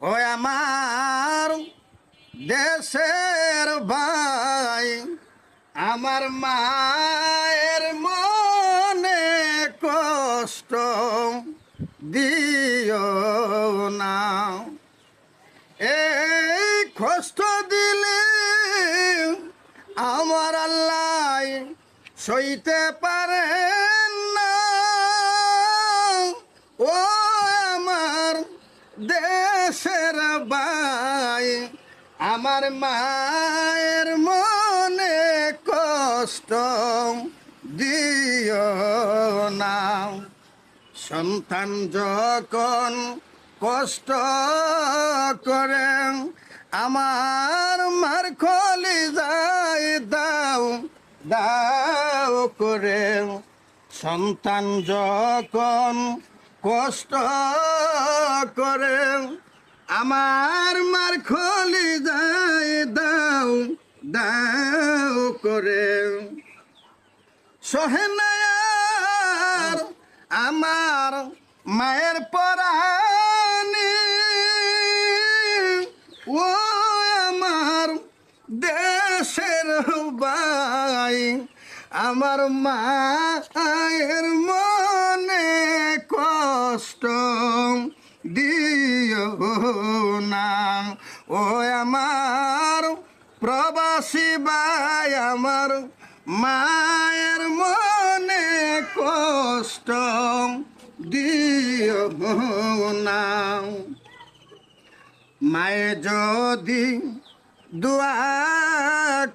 ও আমার দেশের ভাই, আমার মায়ের মনে কষ্ট দিও না। এই কষ্ট দিলে আমার আল্লাহ সইতে পারেন না। ও আমার দেশের ভাই, আমার মায়ের মনে কষ্ট দিও না। সন্তান যখন কষ্ট করে আমার মার খলি যায় দাও দাও করে। সন্তান যখন কষ্ট করে আমার মার খলি যায় দাও দাও করে। সহে না আর আমার মায়ের পরানি, ও আমার দেশের ভাই, আমার মায়ের মনে কষ্ট দিও না। ও আমার প্রবাসী ভাই, আমার মায়ের মনে কষ্ট দিও না। মায়ে যদি দোয়া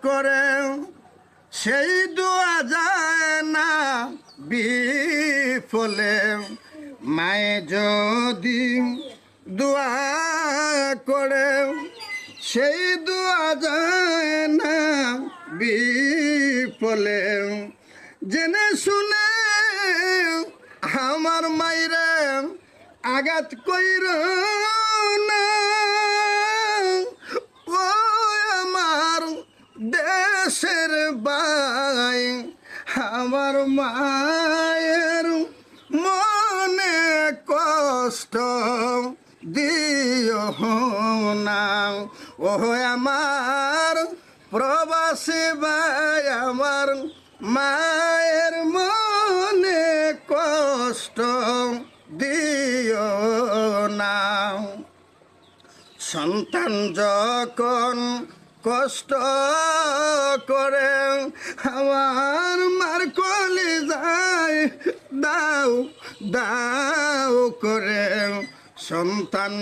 করে সেই দোয়া যায় না বিফলে। মায়ে যদি দোয়া করে সেই দোয়া যায় না বিফলে। জেনে শুনে আমার মাইরে আঘাত কইর না। ও আমার দেশের ভাই, আমার মায়ের মনে কষ্ট দিও না। ও আমার প্রবাসী ভাই, আমার মায়ের মনে কষ্ট দিও না। সন্তান যখন কষ্ট করে আমার মার কলি যায় দাও দাও করে। সন্তান